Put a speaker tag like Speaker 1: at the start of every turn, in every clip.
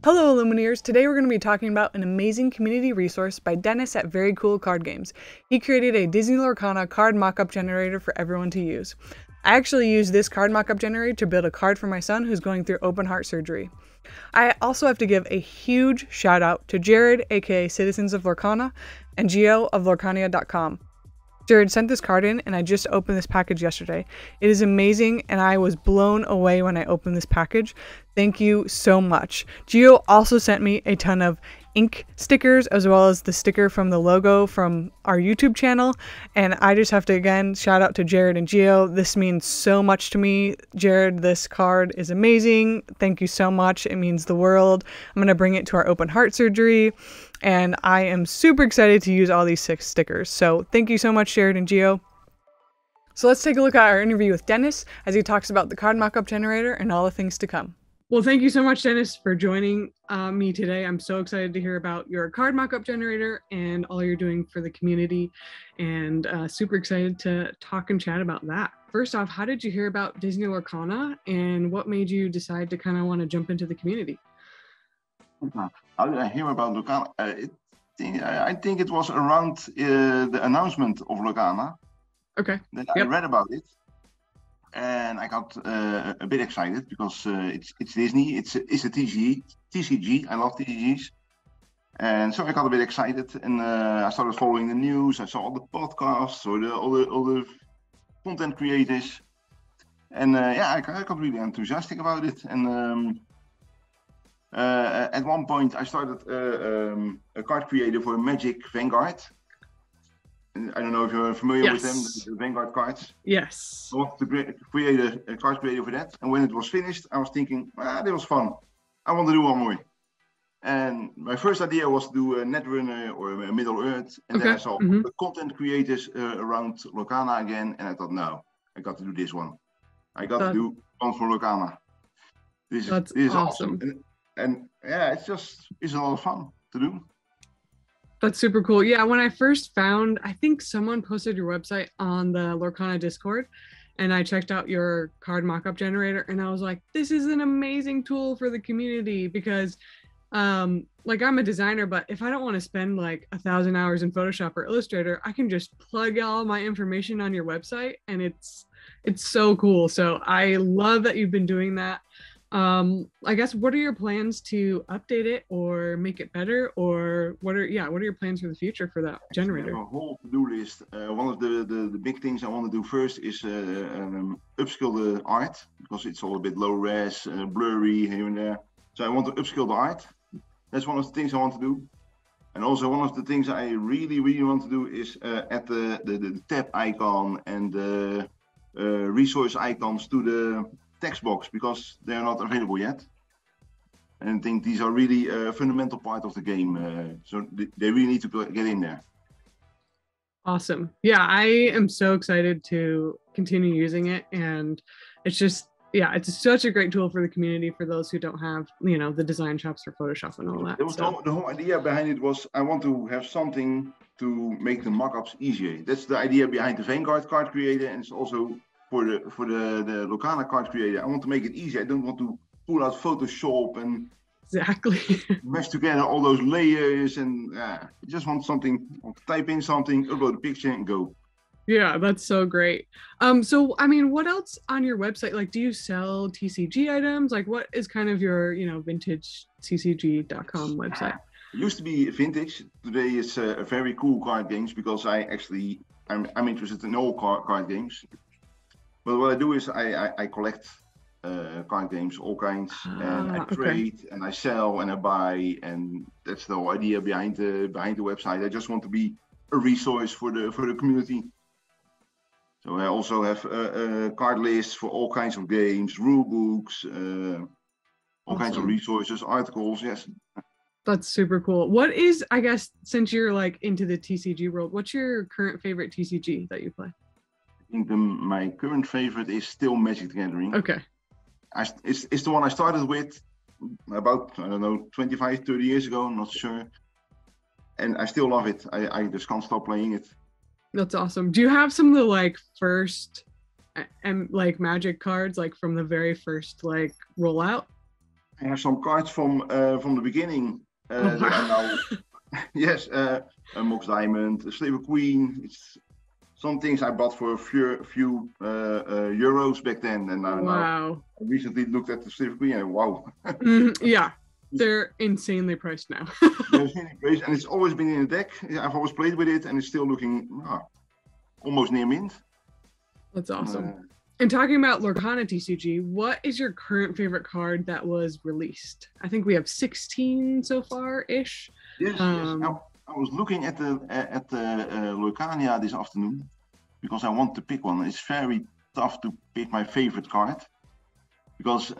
Speaker 1: Hello Illumineers, today we're going to be talking about an amazing community resource by Dennis at Very Cool Card Games. He created a Disney Lorcana card mockup generator for everyone to use. I actually used this card mockup generator to build a card for my son who's going through open heart surgery. I also have to give a huge shout out to Jared, aka Citizens of Lorcana, and Gio of Lorcania.com. Jared sent this card in and I just opened this package yesterday. It is amazing and I was blown away when I opened this package. Thank you so much. Gio also sent me a ton of ink stickers as well as the sticker from the logo from our YouTube channel, and I just have to again shout out to Jared and Gio. This means so much to me. Jared, this card is amazing. Thank you so much. It means the world. I'm going to bring it to our open heart surgery and I am super excited to use all these 6 stickers. So thank you so much, Jared and Gio. So let's take a look at our interview with Dennis as he talks about the card mockup generator and all the things to come. Well, thank you so much, Dennis, for joining me today. I'm so excited to hear about your card mockup generator and all you're doing for the community, and super excited to talk and chat about that. First off, how did you hear about Disney Lorcana and what made you decide to kind of want to jump into the community?
Speaker 2: How did I hear about Lorcana? I think it was around the announcement of Lorcana.
Speaker 1: Okay.
Speaker 2: That I read about it. And I got a bit excited because it's Disney. It's a TCG. I love TCGs, and so I got a bit excited. And I started following the news. I saw all the podcasts, or all the content creators, and I got really enthusiastic about it. And at one point, I started a card creator for Magic Vanguard. I don't know if you're familiar with them, the Vanguard cards.
Speaker 1: Yes.
Speaker 2: I wanted to create a card creator for that. And when it was finished, I was thinking, that was fun. I want to do one more. And my first idea was to do a Netrunner or a Middle Earth. And then I saw the content creators around Lorcana again. And I thought, no, I got to do this one. I got to do one for Lorcana. This is awesome. And yeah, it's a lot of fun to do.
Speaker 1: That's super cool. Yeah, when I first found, I think someone posted your website on the Lorcana Discord, and I checked out your card mockup generator, and I was like, this is an amazing tool for the community because, like, I'm a designer, but if I don't want to spend like 1,000 hours in Photoshop or Illustrator, I can just plug all my information on your website, and it's so cool. So I love that you've been doing that. I guess, what are your plans to update it or make it better, or what are your plans for the future for that generator?
Speaker 2: I have a whole to-do list. One of the big things I want to do first is upskill the art, because it's all a bit low res, blurry here and there. So I want to upskill the art. That's one of the things I want to do. And also one of the things I really want to do is add the tab icon and the resource icons to the text box, because they are not available yet. And I think these are really a fundamental part of the game. So they really need to get in there.
Speaker 1: Awesome. Yeah, I am so excited to continue using it. And it's just, yeah, it's such a great tool for the community, for those who don't have, the design shops for Photoshop and all that.
Speaker 2: The whole idea behind it was, I want to have something to make the mockups easier. That's the idea behind the Vanguard card creator, and it's also for the Lorcana card creator. I want to make it easy. I don't want to pull out Photoshop and mesh together all those layers, and I just want something, type in something, upload a picture and go.
Speaker 1: Yeah, that's so great. So I mean, what else on your website? Like, do you sell TCG items? Like, what is kind of your, vintage CCG.com website?
Speaker 2: It used to be vintage. Today it's a Very Cool Card Games, because I'm interested in all card games. But what I do is I collect card games, all kinds, and I trade and I sell and I buy, and that's the whole idea behind the website. I just want to be a resource for the community. So I also have card lists for all kinds of games, rule books, all kinds of resources, articles. Yes.
Speaker 1: That's super cool. What is, I guess, since you're like into the TCG world, what's your current favorite TCG that you play?
Speaker 2: I think my current favorite is still Magic the Gathering.
Speaker 1: Okay.
Speaker 2: It's the one I started with about, I don't know, 25, 30 years ago, I'm not sure. And I still love it. I just can't stop playing it.
Speaker 1: That's awesome. Do you have some of the like first and like Magic cards, like from the very first like rollout?
Speaker 2: I have some cards from the beginning
Speaker 1: Oh,
Speaker 2: that are
Speaker 1: wow.
Speaker 2: now, yes, a Mox Diamond, a Sliver Queen. It's some things I bought for a few euros back then, and now
Speaker 1: Wow.
Speaker 2: I recently looked at the Sliver Queen and wow,
Speaker 1: Yeah, they're insanely priced now.
Speaker 2: there's really crazy, and it's always been in the deck. I've always played with it, and it's still looking almost near mint.
Speaker 1: That's awesome. And talking about Lorcana TCG, what is your current favorite card that was released? I think we have 16 so far-ish.
Speaker 2: Yes, yes. I was looking at the Lorcania this afternoon because I want to pick one. It's very tough to pick my favorite card because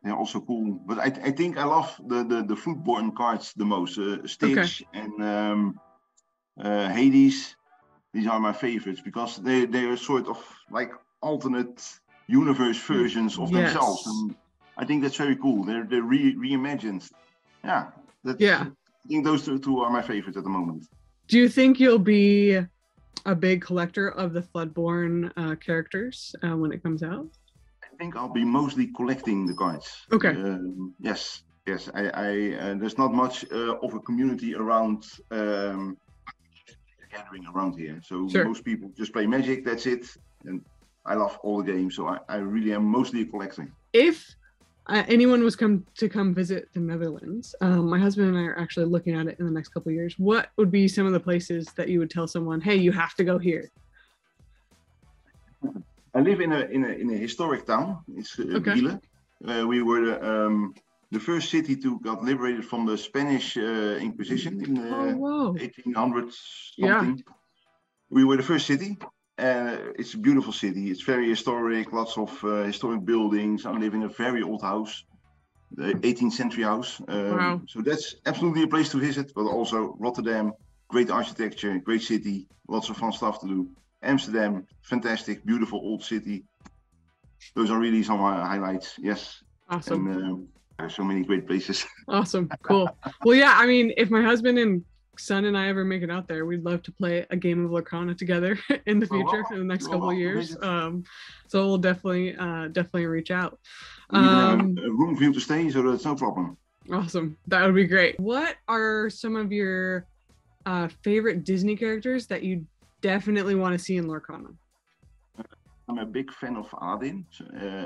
Speaker 2: they're also cool. But I think I love the foodborne cards the most. Stitch and Hades. These are my favorites because they are sort of like alternate universe versions of themselves, and I think that's very cool. They're reimagined. Yeah, I think those two are my favorites at the moment.
Speaker 1: Do you think you'll be a big collector of the Floodborne characters when it comes out?
Speaker 2: I think I'll be mostly collecting the cards.
Speaker 1: Okay.
Speaker 2: Yes. There's not much of a community around. Gathering around here, so most people just play Magic, that's it, and I love all the games, so I really am mostly a collector.
Speaker 1: If anyone was come visit the Netherlands, my husband and I are actually looking at it in the next couple of years, what would be some of the places that you would tell someone, hey, you have to go here?
Speaker 2: I live in a historic town. It's Biele. We were the first city to got liberated from the Spanish Inquisition in 1800s something. We were the first city. It's a beautiful city. It's very historic, lots of historic buildings. I live in a very old house, the 18th century house. So that's absolutely a place to visit, but also Rotterdam, great architecture, great city, lots of fun stuff to do. Amsterdam, fantastic, beautiful old city. Those are really some highlights, yes.
Speaker 1: Awesome.
Speaker 2: And, there's so many great places.
Speaker 1: Awesome. Cool. Well, yeah, I mean, if my husband and son and I ever make it out there, we'd love to play a game of Lorcana together in the future in the next couple of years. So we'll definitely reach out.
Speaker 2: We have a room for you to stay, so that's no problem.
Speaker 1: Awesome. That would be great. What are some of your favorite Disney characters that you definitely want to see in Lorcana?
Speaker 2: I'm a big fan of Aladdin,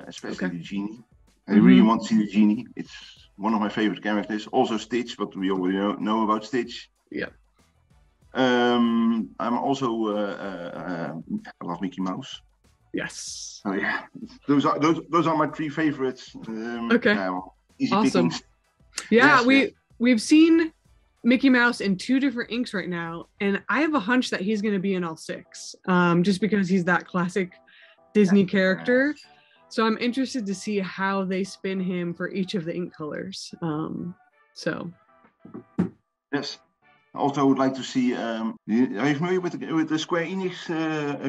Speaker 2: especially the genie. I really want to see the genie. It's one of my favorite characters. Also Stitch, but we already know about Stitch.
Speaker 1: Yeah.
Speaker 2: I'm also I love Mickey Mouse.
Speaker 1: Yes.
Speaker 2: Oh yeah, those are my three favorites. Easy
Speaker 1: awesome.
Speaker 2: Pickings.
Speaker 1: Yeah, we've seen Mickey Mouse in 2 different inks right now, and I have a hunch that he's going to be in all 6, just because he's that classic Disney character. So I'm interested to see how they spin him for each of the ink colors.
Speaker 2: Yes. I also would like to see. Are you familiar with the Square Enix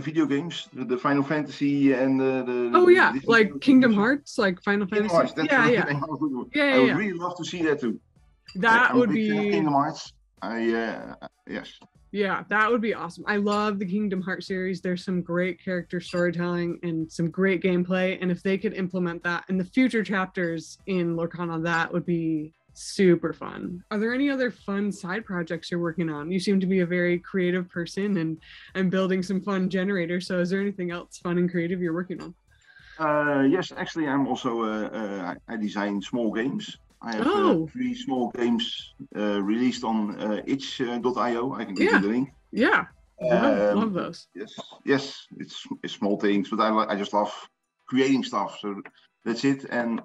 Speaker 2: video games, the Final Fantasy and the
Speaker 1: like Kingdom Hearts, like Final Fantasy.
Speaker 2: Hearts, I would really love to see that too.
Speaker 1: That would be
Speaker 2: Kingdom Hearts. Yes.
Speaker 1: Yeah, that would be awesome. I love the Kingdom Hearts series. There's some great character storytelling and some great gameplay. And if they could implement that in the future chapters in Lorcana, that would be super fun. Are there any other fun side projects you're working on? You seem to be a very creative person and building some fun generators. So is there anything else fun and creative you're working on?
Speaker 2: Yes, actually, I'm also, I design small games. I have 3 small games released on itch.io. I can give you the link.
Speaker 1: Yeah, love those.
Speaker 2: Yes, it's small things, but I just love creating stuff. So that's it. And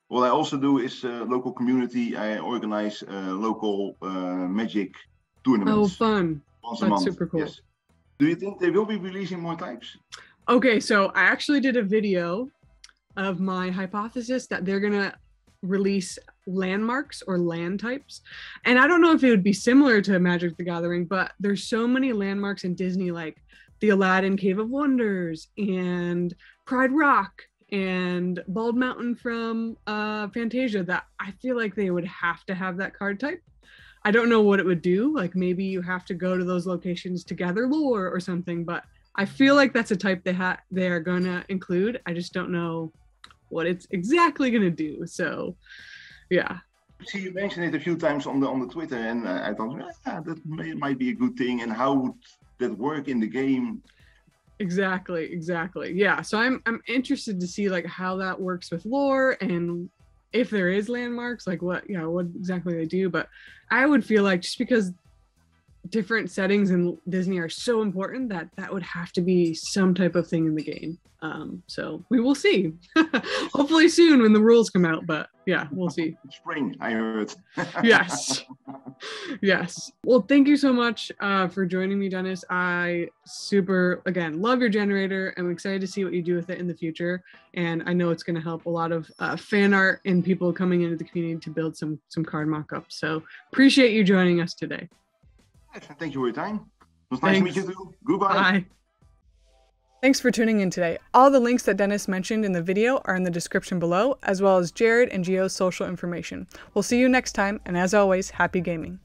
Speaker 2: what I also do is local community. I organize local Magic tournaments.
Speaker 1: Oh, fun!
Speaker 2: Once a month.
Speaker 1: Super cool.
Speaker 2: Yes. Do you think they will be releasing more types?
Speaker 1: Okay, so I actually did a video of my hypothesis that they're gonna release landmarks or land types, and I don't know if it would be similar to Magic the Gathering, but there's so many landmarks in Disney, like the Aladdin Cave of Wonders and Pride Rock and Bald Mountain from Fantasia, that I feel like they would have to have that card type. I don't know what it would do, like maybe you have to go to those locations to gather lore or something, but I feel like that's a type they are gonna include. I just don't know what it's exactly going to do. So, yeah.
Speaker 2: See, you mentioned it a few times on the Twitter, and I thought that might be a good thing. And how would that work in the game?
Speaker 1: Exactly. Yeah. So I'm interested to see like how that works with lore, and if there is landmarks, like what exactly they do. But I would feel like just because different settings in Disney are so important that would have to be some type of thing in the game. So we will see. Hopefully soon when the rules come out, but yeah, we'll see.
Speaker 2: Spring, I heard.
Speaker 1: Yes. Well, thank you so much for joining me, Dennis. I again, love your generator. I'm excited to see what you do with it in the future. And I know it's going to help a lot of fan art and people coming into the community to build some card mock-ups. So appreciate you joining us today.
Speaker 2: Thank you for your time. It was nice to meet you too. Goodbye.
Speaker 1: Bye. Thanks for tuning in today. All the links that Dennis mentioned in the video are in the description below, as well as Jared and Gio's social information. We'll see you next time, and as always, happy gaming.